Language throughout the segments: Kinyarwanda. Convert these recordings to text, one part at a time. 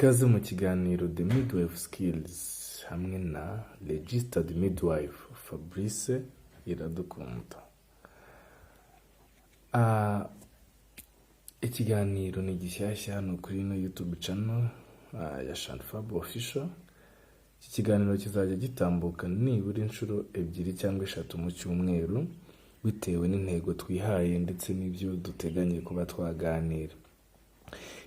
Ikaze mu kiganiro The Midwife Skills hamwe na Registered Midwife Fabrice Iradukunda. Ikiganiro ni gishyashya hano kuri ino YouTube channel ya Shanfab Official. Iki kiganiro kizajya gitambuka nibura inshuro 2 cyangwa 3 mu cyumweru bitewe n'intego twihaye ndetse n'ibyo duteganye kuba twaganira.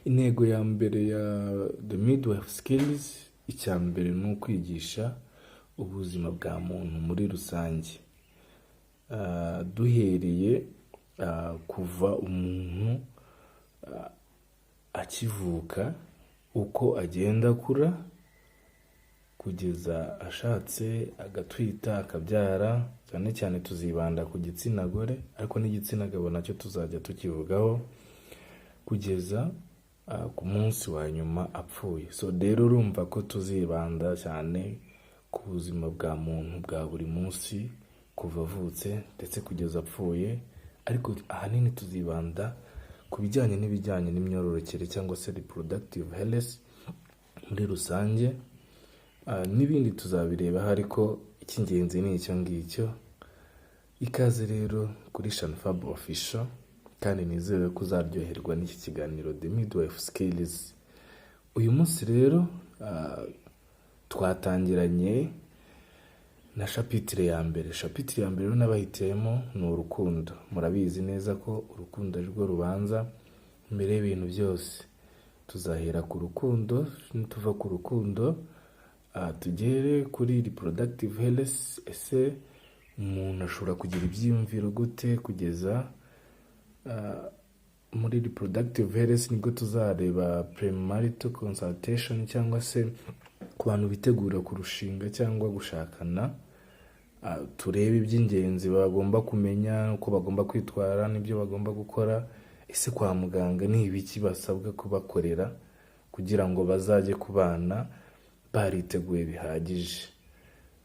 Intego ya mbere ya The Midwife Skills, icya mbere ni ukwigisha ubuzima bwa muntu muri rusange. Duhereye kuva umuntu akivuka, uko agenda akura kugeza ashatse, agatwita, akabyara. Cyane cyane tuzibanda ku gitsina gore, ariko n'igitsina gabo nacyo tuzajya tukivugaho kugeza ku munsi wa nyuma apfuye. So rero urumva ko tuzibanda cyane ku buzima bwa muntu bwa buri munsi kuva avutse ndetse kugeza apfuye, ariko ahanini tuzibanda ku bijyanye n'imyororokere cyangwa se reproductive health muri rusange. N'ibindi tuzabireba, ariko icy'ingenzi ni icyo ngicyo. Ikaze rero kuri Shanfab Official, kandi nizere ko uzaryoherwa n'iki kiganiro The Midwife Skills. Uyu munsi rero twatangiranye na chapitre ya mbere. Chapitre ya mbere n'abahitiyemo ni urukundo. Murabizi neza ko urukundo ari rwo rubanza mbere y'ibintu byose. Tuzahera ku rukundo, nituva ku rukundo tugere kuri reproductive health. Ese umuntu ashobora kugira ibyiyumviro gute kugeza muri reproductive health? Nibwo tuzareba premarital consultation, cyangwa se ku bantu bitegura kurushinga cyangwa gushakana. Turebe iby'ingenzi bagomba kumenya, uko bagomba kwitwara n'ibyo bagomba gukora. Ese kwa muganga ni ibiki basabwa kubakorera kugira ngo bazajye kubana bariteguye bihagije?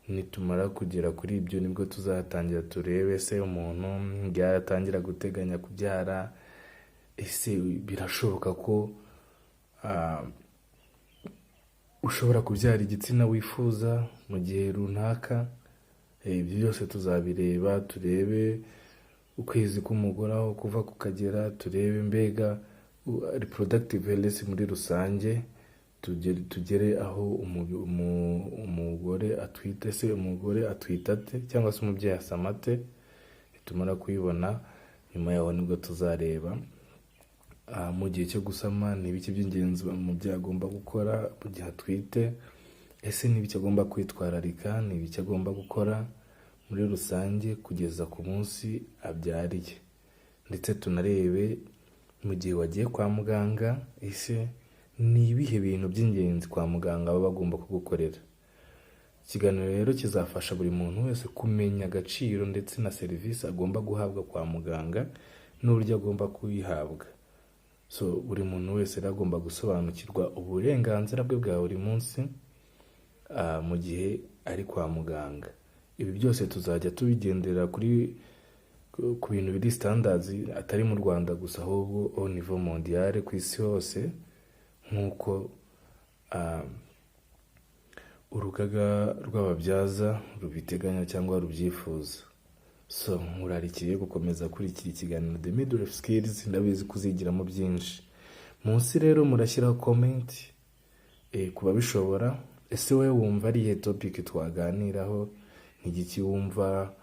Nitumara kugera kuri ibyo, nibwo tuzatangira turebe se umuntu yatangira guteganya kubyara. Ese birashoboka ko ushobora kubyara igitsina wifuza mu gihe runaka? Ibyo byose tuzabireba. Turebe ukwezi k'umugore aho kuva kukagera, turebe mbega reproductive health muri rusange. Tugere aho umugore atwite. Se umugore atwite ate, cyangwa se umubyeyi asama ate? Nitumara kuyibona, nyuma yaho nibwo tuzareba mu gihe cyo gusama ni ibiki by'ingenzi umubyeyi agomba gukora mu gihe atwite. Ese ni ibiki agomba kwitwararika, ni ibiki agomba gukora muri rusange kugeza ku munsi abyariye. Ndetse tunarebe mu gihe wagiye kwa muganga, ese ni ibihe bintu by'ingenzi kwa muganga baba bagomba kugukorera. Ikiganiro rero kizafasha buri muntu wese kumenya agaciro ndetse na serivisi agomba guhabwa kwa muganga n'uburyo agomba kuyihabwa. So buri muntu wese agomba gusobanukirwa uburenganzira bwe bwa buri munsi mu gihe ari kwa muganga. Ibi byose tuzajya tubigendera ku bintu biri standards, atari mu Rwanda gusa, ahubwo au niveau mondial, ku isi hose, nk'uko urugaga rw'ababyaza rubiteganya cyangwa rubyifuza. So murarikiye gukomeza kuri iki kiganiro The Midwife Skills. Ndabizi kuzigiramo byinshi. Munsi rero murashyiraho comment kuba bishobora. Ese wowe wumva ari iyihe topic twaganiraho? Ni igiki wumva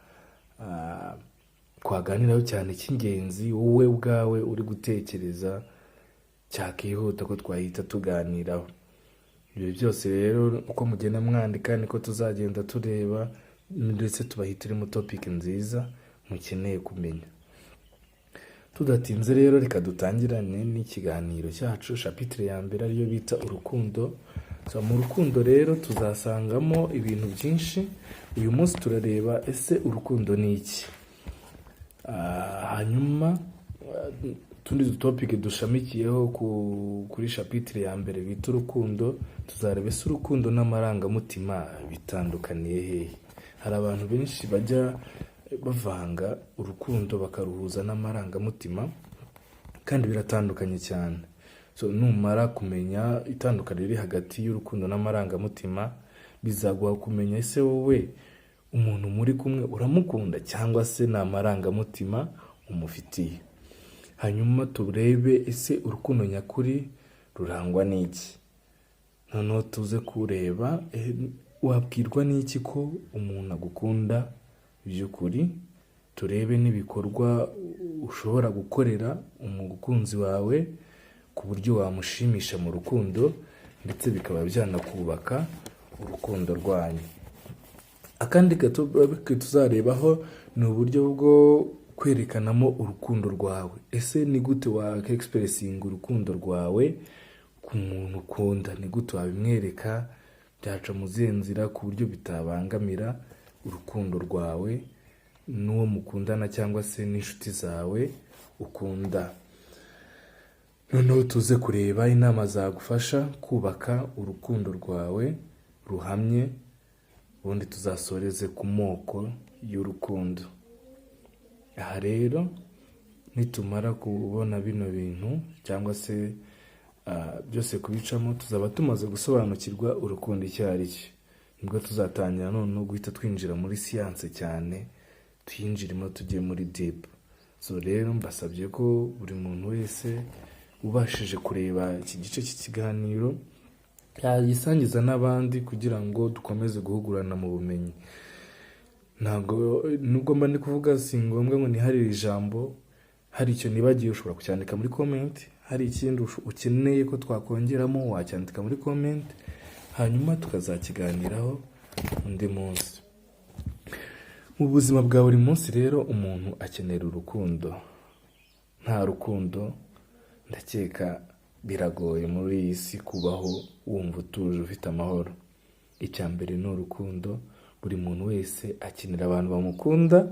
twaganiraho cyane cy'ingenzi wowe ubwawe uri gutekereza cyakihuta ko twahita tuganiraho? Ibyo byose rero uko mugenda mwandika niko tuzagenda tureba, ndetse tubahitiremo topic nziza mukeneye kumenya. Tudatinze rero, reka dutangirane n'ikiganiro cyacu. Chapitre ya mbere ariyo bita urukundo. So mu rukundo rero tuzasangamo ibintu byinshi. Uyu munsi turareba ese urukundo ni iki. Hanyuma tundi topic dushamikiyeho kuri chapitre ya mbere bita urukundo, tuzareba ese urukundo n'amarangamutima bitandukaniye hehe. Hari abantu benshi bajya bavanga urukundo bakaruhuza n'amarangamutima, kandi biratandukanye cyane. so numara kumenya itandukaniro riri hagati y'urukundo n'amarangamutima, bizaguha kumenya ese wowe umuntu muri kumwe uramukunda cyangwa se ni amarangamutima umufitiye. Hanyuma turebe ese urukundo nyakuri rurangwa n'iki. Noneho tuze kureba wabwirwa n'iki ko umuntu agukunda by'ukuri. Turebe n'ibikorwa ushobora gukorera umukunzi wawe ku buryo wamushimisha mu rukundo, ndetse bikaba byanakubaka urukundo rwanyu. Akandi gato tuzarebaho ni uburyo bwo kwerekanamo urukundo rwawe. Ese ni gute waka-expressinga urukundo rwawe ku muntu ukunda? Ni gute wabimwereka? Byaca mu zihe nzira ku buryo bitabangamira urukundo rwawe n'uwo mukundana cyangwa se n'inshuti zawe ukunda. Noneho tuze kureba inama zagufasha kubaka urukundo rwawe ruhamye, ubundi tuzasoreze ku moko y'urukundo. Aha rero nitumara kubona bino bintu cyangwa se byose kubicamo, tuzaba tumaze gusobanukirwa urukundo icyo ari cyo. Nibwo tuzatangira noneho guhita twinjira muri siyanse cyane, tuyinjirimo tujye muri deep. So rero mbasabye ko buri muntu wese ubashije kureba iki gice cy'ikiganiro yagisangiza n'abandi kugira ngo dukomeze guhugurana mu bumenyi. Nubwo mba ndi kuvuga si ngombwa ngo niharire ijambo, hari icyo nibagiye ushobora kucyandika muri comment, hari ikindi ukeneye ko twakongeramo wacyandika muri comment, hanyuma tukazakiganiraho undi munsi. Mu buzima bwa buri munsi rero umuntu akenera urukundo. Nta rukundo ndakeka biragoye muri iyi si kubaho wumva utuje ufite amahoro. Icya mbere ni urukundo. Buri muntu wese akenera abantu bamukunda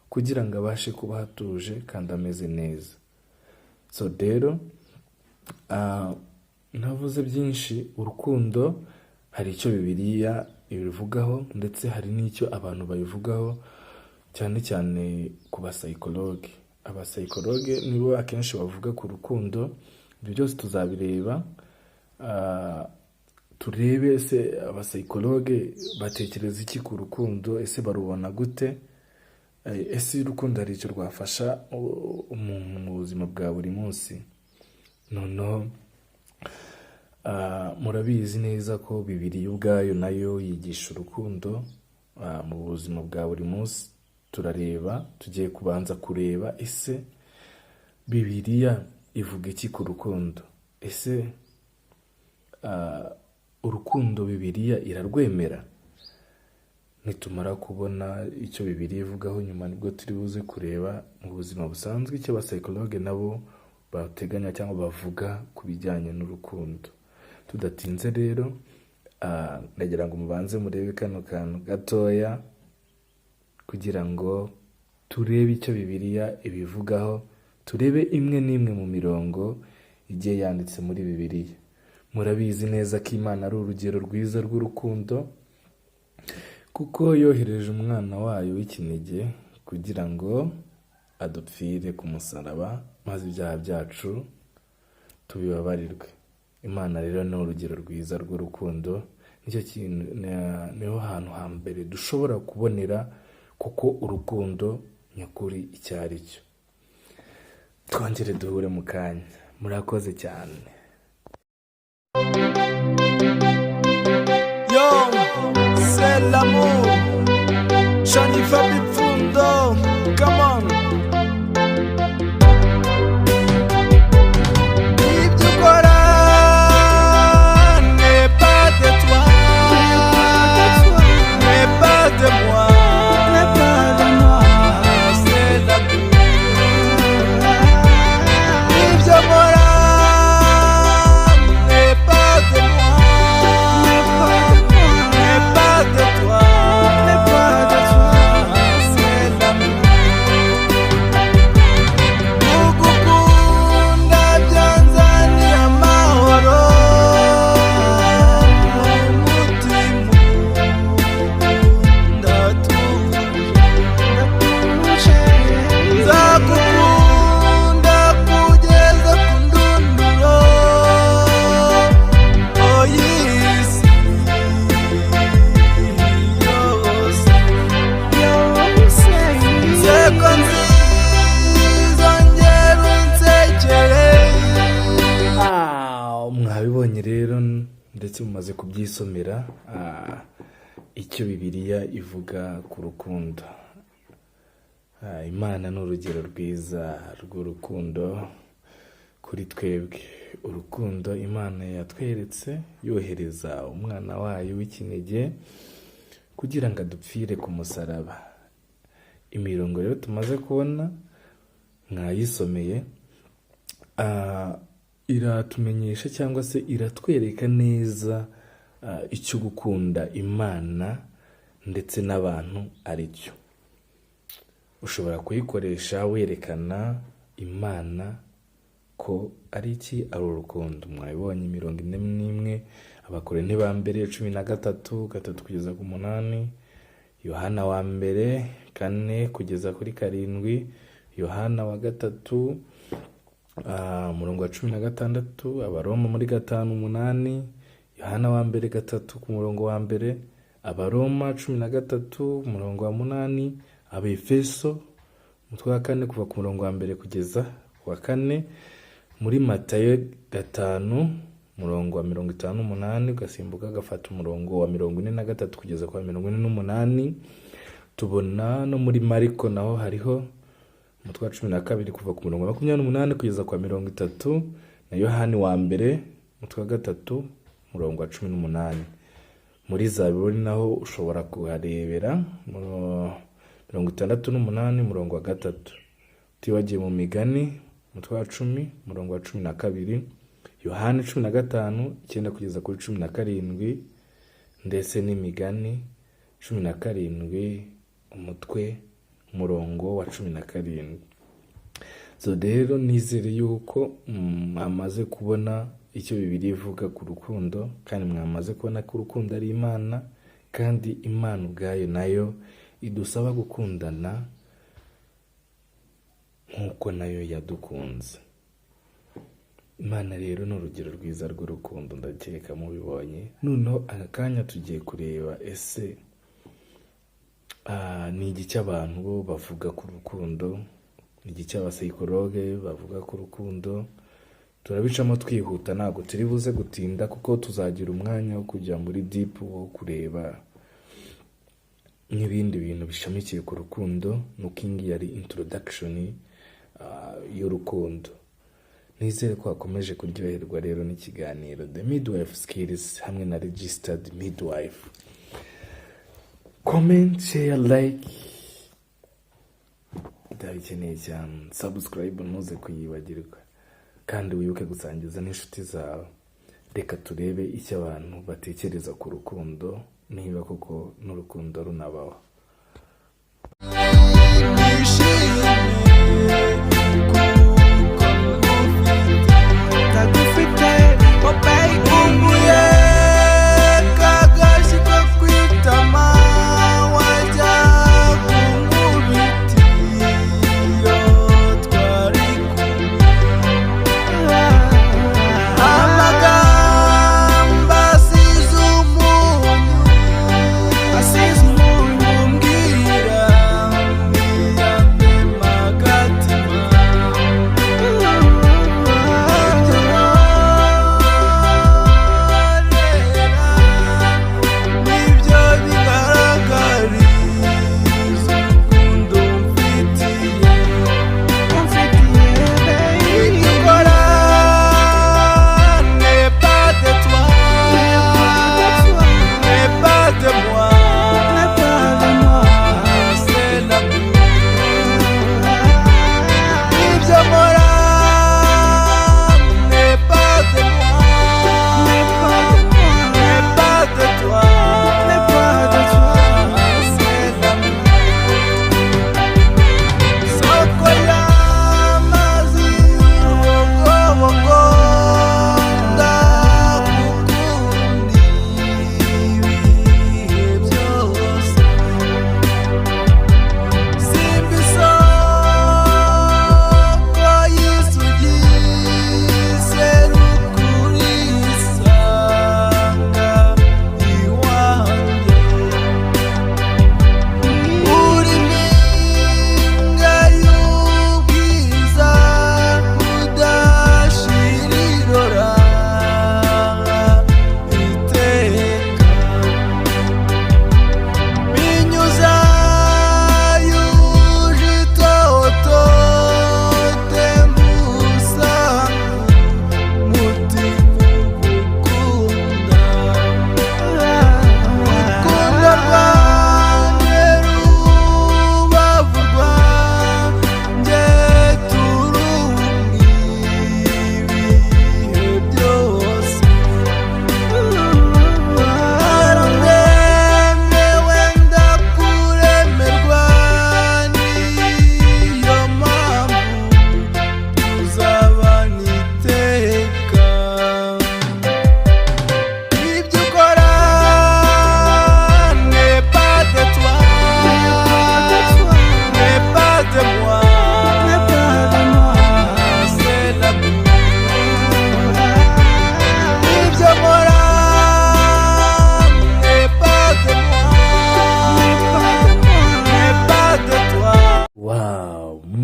kugira ngo abashe kuba hatuje kandi ameze neza. So rero navuze byinshi. Urukundo hari icyo Bibiliya ibivugaho, ndetse hari n'icyo abantu babivugaho, cyane cyane ku basayikologe. Abasayikologe nibo akenshi bavuga ku rukundo. Ibyo byose tuzabireba, turebe ese abasayikologe batekereza iki ku rukundo, ese barubona gute, ese urukundo hari icyo rwafasha umuntu mu buzima bwa buri munsi. Noneho murabizi neza ko Bibiliya ubwayo nayo yigisha urukundo mu buzima bwa buri munsi. Turareba, tugiye kubanza kureba ese Bibiliya ivuga iki ku rukundo. Ese urukundo Bibiliya irarwemera? Nitumara kubona icyo Bibiliya ivugaho, nyuma nibwo turi buze kureba mu buzima busanzwe icyo abasayikologe nabo bateganya cyangwa bavuga ku bijyanye n'urukundo. Tudatinze rero, ndagira ngo mubanze murebe kano kantu gatoya kugira ngo turebe icyo Bibiliya ibivugaho, turebe imwe n'imwe mu mirongo igiye yanditse muri Bibiliya. Murabizi neza ko Imana ari urugero rwiza rw'urukundo, kuko yohereje umwana wayo w'ikinege kugira ngo adupfire ku musaraba, maze ibyaha byacu tubibabarirwe. Imana rero ni urugero rwiza rw'urukundo. Nicyo kintu, niho hantu hambere dushobora kubonera kuko urukundo nyakuri icyo ari cyo. Twongere duhure mu kanya. Murakoze cyane. Yo, c'est l'amour. Johnny Fabi Fundo, come on. Ibyo ukora n'est pas de toi, n'est pas de moi, c'est l'amour. Ibyo ukora ndetse mumaze kubyisomera icyo Bibiliya ivuga ku rukundo. Imana ni urugero rwiza rw'urukundo kuri twebwe. Urukundo Imana yatweretse yohereza umwana wayo w'ikinege kugira ngo adupfire ku musaraba. Imirongo rero tumaze kubona mwayisomeye, iratumenyesha cyangwa se iratwereka neza icyo gukunda Imana ndetse n'abantu ari cyo. Ushobora kuyikoresha werekana Imana ko ari iki, ari urukundo. Mwabibonye imirongo 41, Abakorinto ba mbere 13, 3-8, Yohana wa mbere 4-7, Yohana wa gatatu umurongo wa 16, Abaroma muri 5:8, Yohana wa mbere 3 ku murongo wa mbere, Abaroma 13 umurongo wa 8, Abefeso umutwe wa 4 kuva ku murongo wa mbere kugeza wa 4, muri Matayo 5 umurongo wa 58 ugasimbuka gafata umurongo wa 43 kugeza kwa 48. Tubona no muri Mariko naho hariho umutwe wa 12 kuva ku murongo wa 28 kugeza kwa 30, na Yohani wa mbere umutwe wa 3 umurongo wa 18. Muri Zaburi naho ushobora kuharebera 68 umurongo wa 3. Utibagiye mu Migani umutwe wa 10 umurongo wa 12, Yohani 15 9 kugeza kuri 17, ndetse n'Imigani 17 umutwe umurongo wa 17. So rero nizere yuko mwamaze kubona icyo Bibiliya ivuga ku rukundo, kandi mwamaze kubona ko urukundo ari Imana, kandi Imana ubwayo nayo idusaba gukundana nk'uko nayo yadukunze. Imana rero ni urugero rwiza rw'urukundo, ndakeka mubibonye. Noneho aka kanya tugiye kureba ese ni iki cy'abantu bo bavuga ku rukundo, ni iki cy'abapsikologe bavuga ku rukundo. Turabicamo twihuta, ntabwo turi buze gutinda kuko tuzagira umwanya wo kujya muri deep wo kureba n'ibindi bintu bishamikiye ku rukundo. Nuko iyi yari introduction y'urukundo. Nizere ko hakomeje kuryoherwa rero n'ikiganiro The Midwife Skills hamwe na Registered Midwife. Comment, share, like, ndabikeneye cyane. Subscribe ntuze kuyibagirwa, kandi wibuke gusangiza n'inshuti zawe. Reka turebe icyo abantu batekereza ku rukundo, niba koko n'urukundo runabaho. Asize umunyu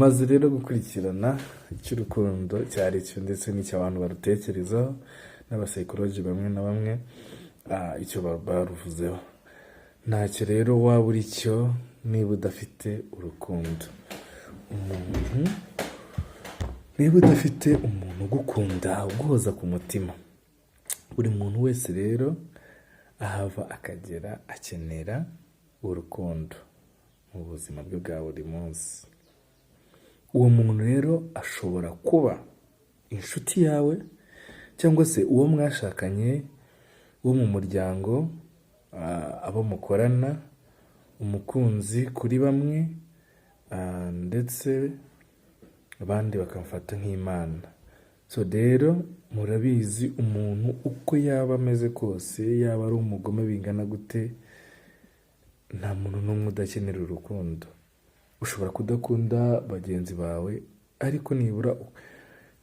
mumaze rero gukurikirana icyo urukundo cyari cyo ndetse n'icyo abantu barutekerezaho n'abasayikoloji bamwe na bamwe icyo baruvuzeho. Ntacyo rero waba uri cyo niba udafite urukundo. Niba udafite umuntu ugukunda uguhoza ku mutima, buri muntu wese rero ahava akagera akenera urukundo mu buzima bwe bwa buri munsi. Uwo muntu rero ashobora kuba inshuti yawe cyangwa se uwo mwashakanye, wo mu muryango, abo mukorana, umukunzi kuri bamwe, ndetse abandi bakamufata nk'Imana. So rero murabizi umuntu uko yaba ameze kose, yaba ari umugome bingana gute, nta muntu n'umwe udakenera urukundo. Ushobora kudakunda bagenzi bawe, ariko nibura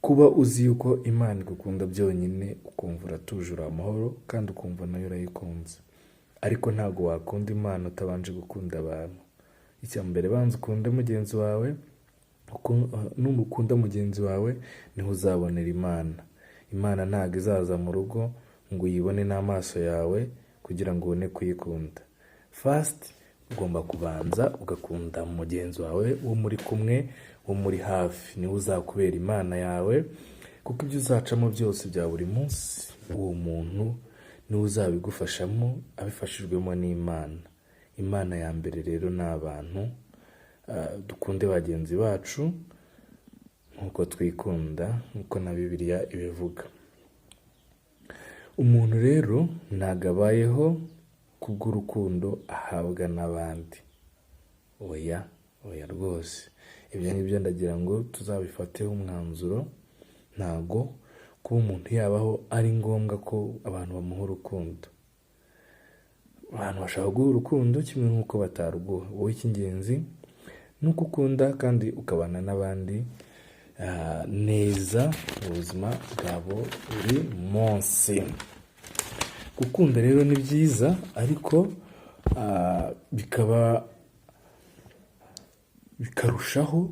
kuba uzi yuko Imana igukunda byonyine, ukumva uratuje, uri amahoro, kandi ukumva nayo urayikunze. Ariko ntabwo wakunda Imana utabanje gukunda abantu. Icya mbere banza ukunde mugenzi wawe, numukunda mugenzi wawe niho uzabonera Imana. Imana ntabwo izaza mu rugo ngo uyibone n'amaso yawe kugira ngo ubone kuyikunda. First ugomba kubanza ugakunda mugenzi wawe wo muri kumwe, wo muri hafi, niwe uzakubera Imana yawe, kuko ibyo uzacamo byose bya buri munsi uwo muntu niwe uzabigufashamo abifashijwemo n'Imana. Imana ya mbere rero ni abantu. Dukunde bagenzi bacu nk'uko twikunda, nk'uko na Bibiliya ibivuga. Umuntu rero ntabwo abayeho kubw'urukundo ahabwa n'abandi. Oya rwose. Ibyo ngibyo ndagira ngo tuzabifateho umwanzuro. Ntabwo kuba umuntu yabaho ari ngombwa ko abantu bamuha urukundo. Abantu bashaka guha urukundo kimwe nk'uko bataruguha. Wowe icy'ingenzi ni uko ukunda kandi ukabana n'abandi neza mu buzima bwabo buri munsi. Gukunda rero ni byiza, ariko bikarushaho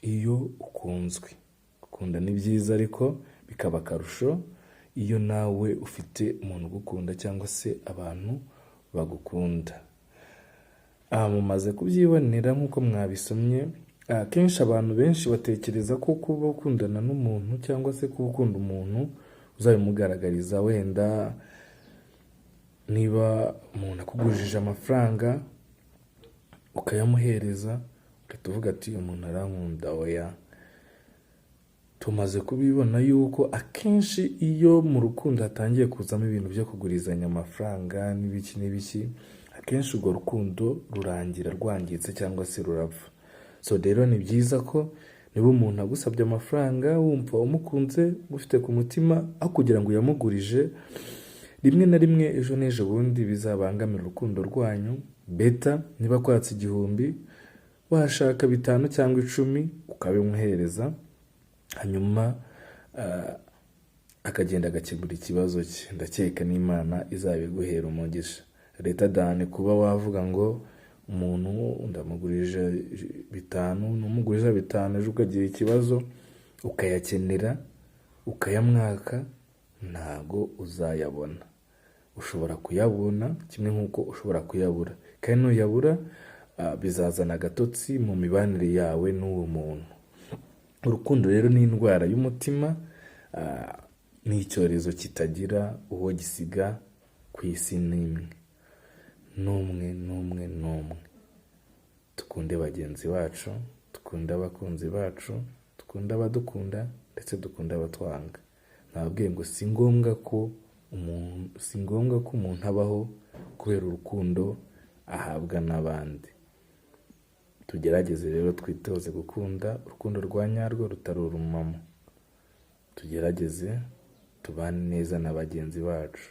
iyo ukunzwe. Gukunda ni byiza, ariko bikaba akarusho iyo nawe ufite umuntu ugukunda cyangwa se abantu bagukunda. Mumaze kubyibonera nk'uko mwabisomye. Kenshi abantu benshi batekereza ko kuba ukundana n'umuntu cyangwa se kuba ukunda umuntu uzabimugaragariza wenda niba umuntu akugurije amafaranga ukayamuhereza ugahita uvuga ati umuntu arankunda. Oya, tumaze kubibona yuko akenshi iyo mu rukundo hatangiye kuzamo ibintu byo kugurizanya amafaranga n'ibiki, akenshi urwo rukundo rurangira rwangiritse cyangwa se rurapfa. So rero ni byiza ko niba umuntu agusabye amafaranga wumva umukunze ufite ku mutima, aho kugira ngo uyamugurije, rimwe na rimwe ejo n'ejo bundi bizabangamira urukundo rwanyu. Beta niba kwatse 1,000 washaka 5 cyangwa 10 ukabimuhereza, hanyuma akagenda agakemura ikibazo cye. Ndakeka n'Imana izabiguhera umugisha. Leta dane kuba wavuga ngo umuntu ndamugurije 5, numugurije 5 ejo ukagira ikibazo ukayakenera ukayamwaka, ntago uzayabona. Ushobora kuyabona kimwe nk'uko ushobora kuyabura, kandi nuyabura bizazana agatotsi mu mibanire yawe n'uwo muntu. Urukundo rero ni indwara y'umutima, ni icyorezo kitagira uwo gisiga ku isi n'umwe. Dukunde bagenzi bacu, dukunde abakunzi bacu, dukunde abadukunda ndetse dukunde abatwanga. Nababwiye ngo si ngombwa ko umuntu abaho kubera urukundo ahabwa n'abandi. Tugerageze rero twitoze gukunda urukundo rwa nyarwo rutari urumamo. Tugerageze tubane neza na bagenzi bacu.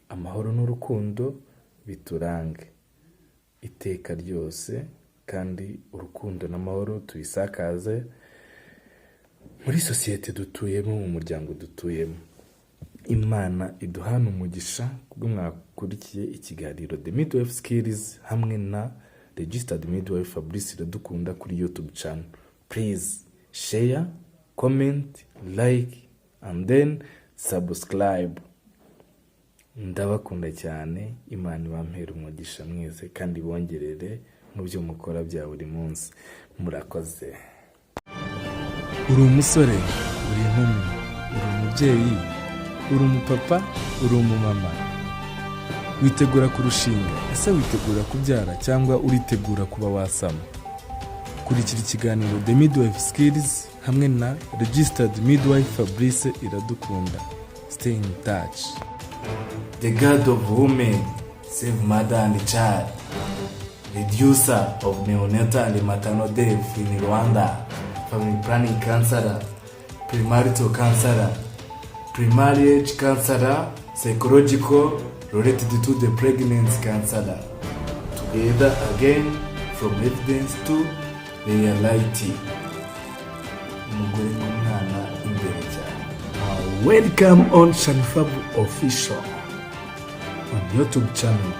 Amahoro n'urukundo biturange iteka ryose, kandi urukundo n'amahoro tubisakaze muri sosiyete dutuyemo, mu muryango dutuyemo. Imana iduhana umugisha kubwo mwakurikiye ikiganiro The Midwife Skills hamwe na Registered Midwife Fabrice Iradukunda kuri YouTube channel. please share, comment, like and then subscribe. Ndabakunda cyane, Imana ibampere umugisha mwese kandi bongerere mu byo mukora bya buri munsi. Murakoze. Uri umusore, uri inkumi, uri umubyeyi, uri umupapa, uri umumama. Witegura kurushinga, ese witegura kubyara cyangwa uritegura kuba wasama? Kurikira ikiganiro The Midwife Skills hamwe na Registered Midwife Fabrice Iradukunda. Stay in touch. The God of women, save mother and child, reducer of neonatal and maternal death in Rwanda, family planning counselor, premarital counselor, pre-marriage counselor, psychological related to the pregnancy counselor. Together again, from evidence to reality. Umugore n'umwana imbere cyane. Welcome on Shanifabu Official on YouTube channel.